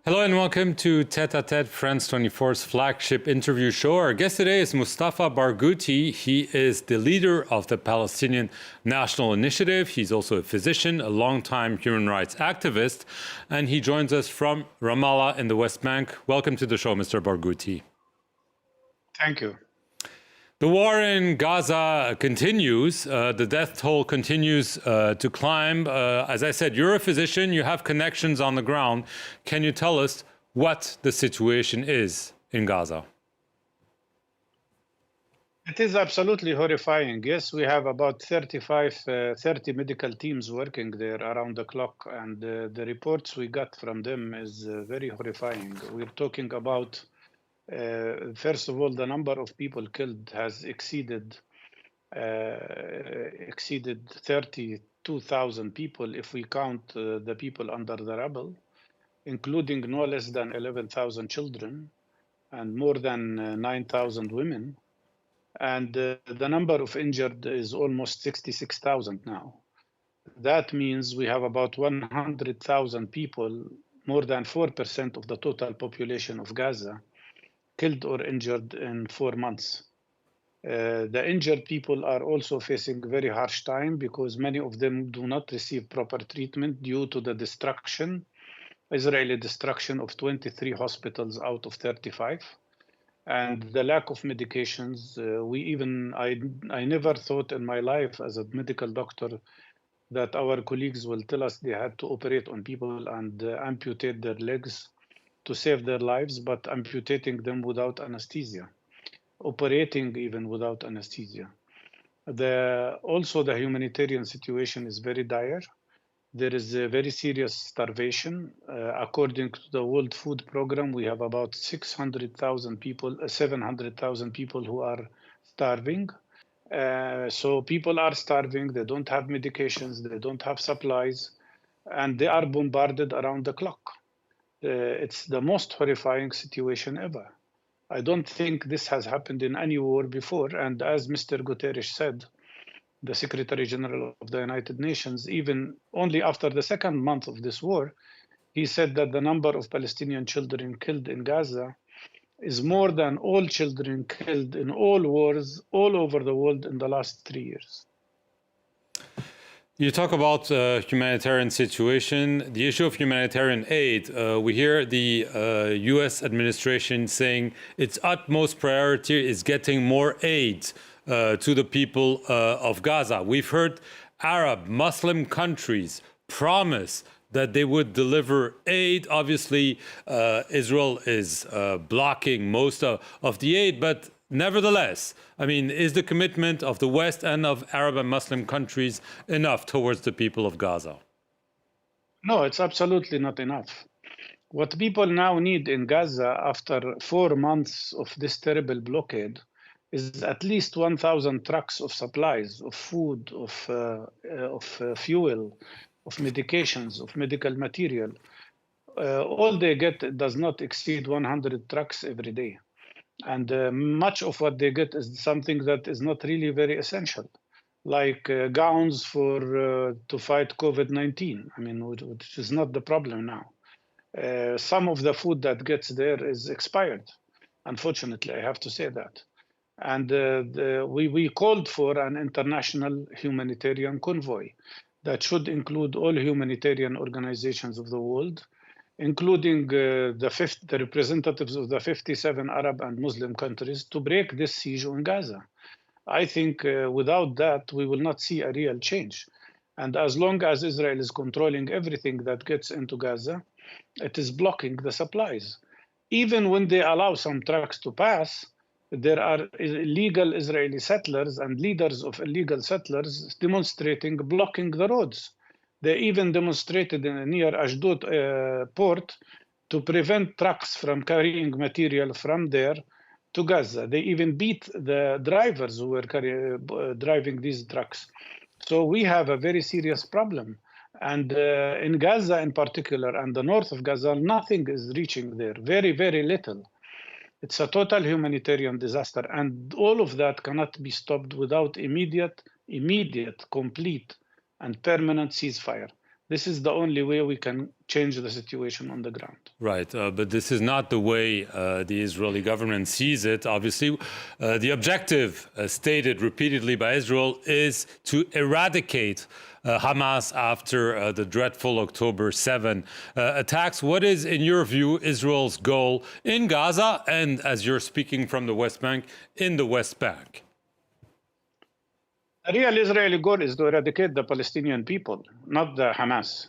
Hello and welcome to Tete a Tete, France 24's flagship interview show. Our guest today is Mustafa Barghouti. He is the leader of the Palestinian National Initiative. He's also a physician, a longtime human rights activist, and he joins us from Ramallah in the West Bank. Welcome to the show, Mr. Barghouti. Thank you. The war in Gaza continues. The death toll continues to climb. As I said, you're a physician. You have connections on the ground. Can you tell us what the situation is in Gaza? It is absolutely horrifying. Yes, we have about 30 medical teams working there around the clock, and the reports we got from them is very horrifying. We're talking about first of all, the number of people killed has exceeded 32,000 people if we count the people under the rubble, including no less than 11,000 children and more than 9,000 women. And the number of injured is almost 66,000 now. That means we have about 100,000 people, more than 4% of the total population of Gaza, killed or injured in 4 months. The injured people are also facing very harsh time because many of them do not receive proper treatment due to the Israeli destruction of 23 hospitals out of 35. And the lack of medications, I never thought in my life as a medical doctor that our colleagues will tell us they had to operate on people and amputate their legs to save their lives, but amputating them without anesthesia, operating even without anesthesia. Also, the humanitarian situation is very dire. There is a very serious starvation. According to the World Food Program, we have about 700,000 people who are starving. So people are starving, they don't have medications, they don't have supplies, and they are bombarded around the clock. It's the most horrifying situation ever. I don't think this has happened in any war before. And as Mr. Guterres said, the Secretary General of the United Nations, even only after the second month of this war, he said that the number of Palestinian children killed in Gaza is more than all children killed in all wars all over the world in the last 3 years. You talk about humanitarian situation, the issue of humanitarian aid. We hear the U.S. administration saying its utmost priority is getting more aid to the people of Gaza. We've heard Arab, Muslim countries promise that they would deliver aid. Obviously, Israel is blocking most of the aid, but nevertheless, I mean, is the commitment of the West and of Arab and Muslim countries enough towards the people of Gaza? No, it's absolutely not enough. What people now need in Gaza after 4 months of this terrible blockade is at least 1,000 trucks of supplies, of food, of fuel, of medications, of medical material. All they get does not exceed 100 trucks every day. And much of what they get is something that is not really very essential, like gowns to fight COVID-19. I mean, which is not the problem now. Some of the food that gets there is expired. Unfortunately, I have to say that. And we called for an international humanitarian convoy that should include all humanitarian organizations of the world, including the representatives of the 57 Arab and Muslim countries, to break this siege on Gaza. I think without that, we will not see a real change. And as long as Israel is controlling everything that gets into Gaza, it is blocking the supplies. Even when they allow some trucks to pass, there are illegal Israeli settlers and leaders of illegal settlers demonstrating, blocking the roads. They even demonstrated near Ashdod port to prevent trucks from carrying material from there to Gaza. They even beat the drivers who were driving these trucks. So we have a very serious problem. And in Gaza in particular, and the north of Gaza, nothing is reaching there, very, very little. It's a total humanitarian disaster. And all of that cannot be stopped without immediate, complete, and permanent ceasefire. This is the only way we can change the situation on the ground. Right, but this is not the way the Israeli government sees it. Obviously, the objective stated repeatedly by Israel is to eradicate Hamas after the dreadful October 7 attacks. What is, in your view, Israel's goal in Gaza and, as you're speaking from the West Bank, in the West Bank? The real Israeli goal is to eradicate the Palestinian people, not the Hamas.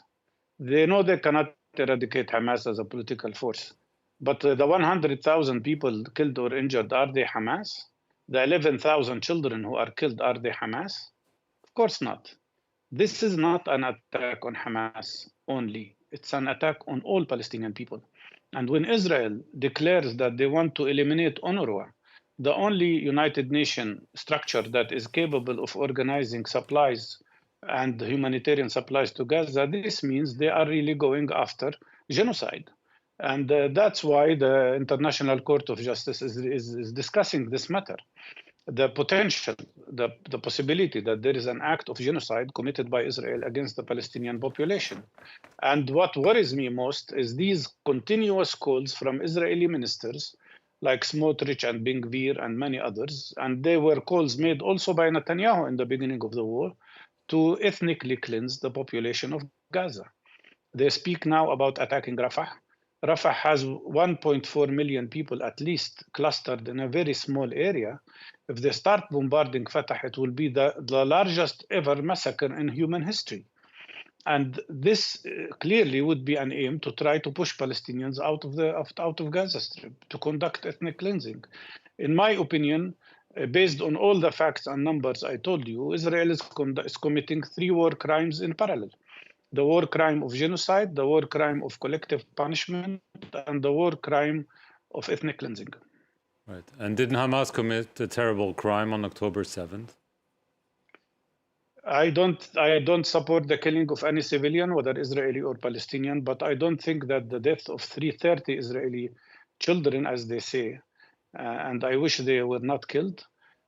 They know they cannot eradicate Hamas as a political force. But the 100,000 people killed or injured, are they Hamas? The 11,000 children who are killed, are they Hamas? Of course not. This is not an attack on Hamas only. It's an attack on all Palestinian people. And when Israel declares that they want to eliminate UNRWA, the only United Nations structure that is capable of organizing supplies and humanitarian supplies to Gaza, this means they are really going after genocide. And that's why the International Court of Justice is discussing this matter. The potential, the possibility that there is an act of genocide committed by Israel against the Palestinian population. And what worries me most is these continuous calls from Israeli ministers like Smotrich and Ben-Gvir and many others, and they were calls made also by Netanyahu in the beginning of the war, to ethnically cleanse the population of Gaza. They speak now about attacking Rafah. Rafah has 1.4 million people at least clustered in a very small area. If they start bombarding Fatah, it will be the largest ever massacre in human history. And this clearly would be an aim to try to push Palestinians out of Gaza Strip to conduct ethnic cleansing. In my opinion, based on all the facts and numbers I told you, Israel is committing 3 war crimes in parallel: the war crime of genocide, the war crime of collective punishment, and the war crime of ethnic cleansing. Right. And didn't Hamas commit a terrible crime on October 7th? I don't support the killing of any civilian, whether Israeli or Palestinian, but I don't think that the death of 330 Israeli children, as they say, and I wish they were not killed,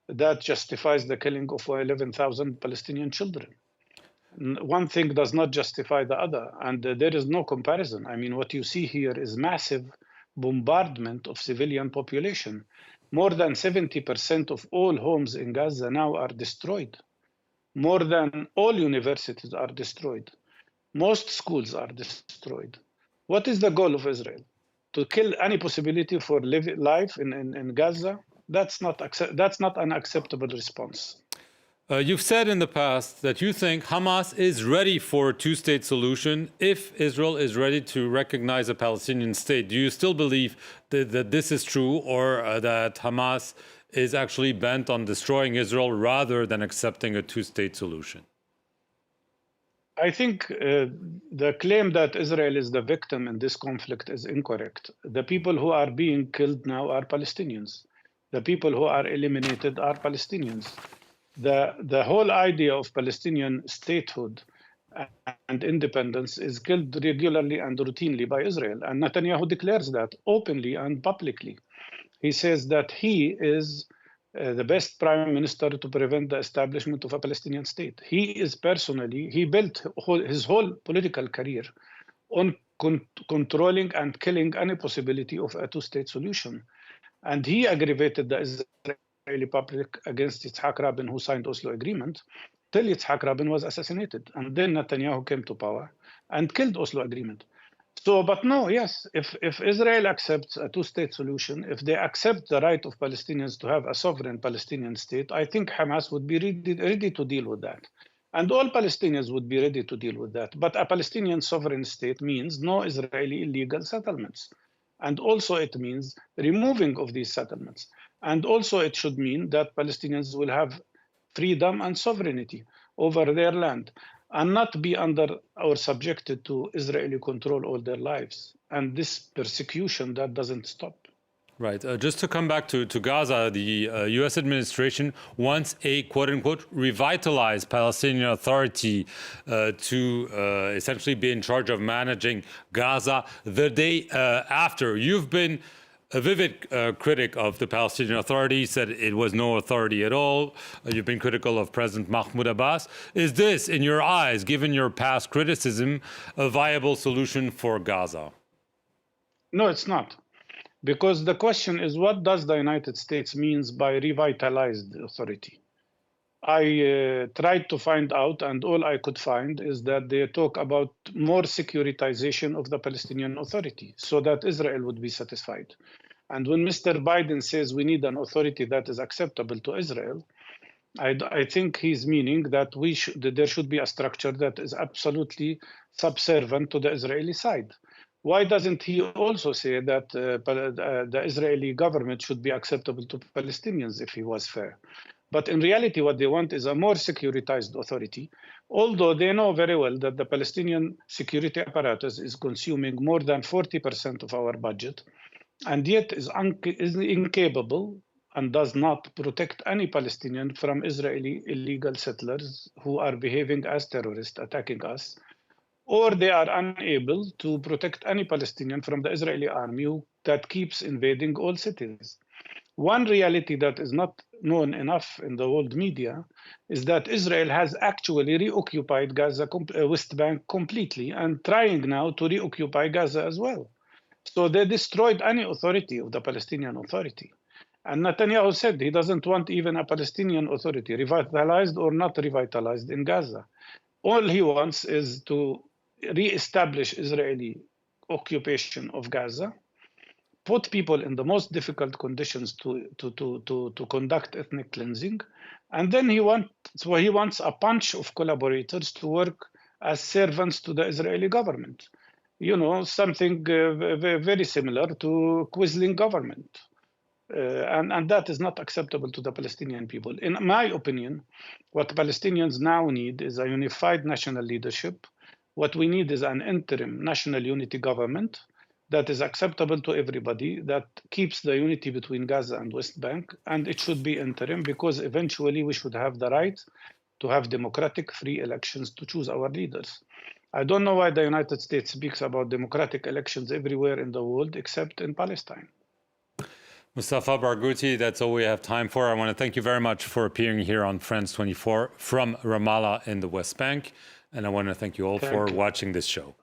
that justifies the killing of 11,000 Palestinian children. One thing does not justify the other, and there is no comparison. I mean, what you see here is massive bombardment of civilian population. More than 70% of all homes in Gaza now are destroyed. More than all universities are destroyed. Most schools are destroyed. What is the goal of Israel? To kill any possibility for life in Gaza? That's not an acceptable response. You've said in the past that you think Hamas is ready for a two-state solution if Israel is ready to recognize a Palestinian state. Do you still believe that this is true, or that Hamas is actually bent on destroying Israel rather than accepting a two-state solution? I think the claim that Israel is the victim in this conflict is incorrect. The people who are being killed now are Palestinians. The people who are eliminated are Palestinians. The whole idea of Palestinian statehood and independence is killed regularly and routinely by Israel. And Netanyahu declares that openly and publicly. He says that he is the best prime minister to prevent the establishment of a Palestinian state. He built his whole political career on controlling and killing any possibility of a two-state solution. And he aggravated the Israeli public against Yitzhak Rabin, who signed Oslo Agreement, till Yitzhak Rabin was assassinated. And then Netanyahu came to power and killed Oslo Agreement. So, but no, yes, if Israel accepts a two-state solution, if they accept the right of Palestinians to have a sovereign Palestinian state, I think Hamas would be ready to deal with that. And all Palestinians would be ready to deal with that. But a Palestinian sovereign state means no Israeli illegal settlements. And also it means removing of these settlements. And also it should mean that Palestinians will have freedom and sovereignty over their land, and not be under or subjected to Israeli control all their lives. And this persecution that doesn't stop. Right. Just to come back to Gaza, the U.S. administration wants a quote-unquote revitalized Palestinian Authority to essentially be in charge of managing Gaza the day after. You've been a vivid critic of the Palestinian Authority, said it was no authority at all. You've been critical of President Mahmoud Abbas. Is this, in your eyes, given your past criticism, a viable solution for Gaza? No, it's not. Because the question is, what does the United States means by revitalized authority? I tried to find out, and all I could find is that they talk about more securitization of the Palestinian Authority so that Israel would be satisfied. And when Mr. Biden says we need an authority that is acceptable to Israel, I think he's meaning that there should be a structure that is absolutely subservient to the Israeli side. Why doesn't he also say that the Israeli government should be acceptable to Palestinians if he was fair? But in reality, what they want is a more securitized authority, although they know very well that the Palestinian security apparatus is consuming more than 40% of our budget, and yet is incapable and does not protect any Palestinian from Israeli illegal settlers who are behaving as terrorists, attacking us, or they are unable to protect any Palestinian from the Israeli army that keeps invading all cities. One reality that is not known enough in the world media is that Israel has actually reoccupied Gaza, West Bank completely, and trying now to reoccupy Gaza as well. So they destroyed any authority of the Palestinian Authority. And Netanyahu said he doesn't want even a Palestinian Authority, revitalized or not revitalized, in Gaza. All he wants is to re-establish Israeli occupation of Gaza, put people in the most difficult conditions to conduct ethnic cleansing, and then he wants a bunch of collaborators to work as servants to the Israeli government. You know, something very similar to Quisling government. And that is not acceptable to the Palestinian people. In my opinion, what Palestinians now need is a unified national leadership. What we need is an interim national unity government that is acceptable to everybody, that keeps the unity between Gaza and West Bank, and it should be interim because eventually we should have the right to have democratic, free elections to choose our leaders. I don't know why the United States speaks about democratic elections everywhere in the world except in Palestine. Mustafa Barghouti, that's all we have time for. I want to thank you very much for appearing here on France 24 from Ramallah in the West Bank. And I want to thank you all for watching this show.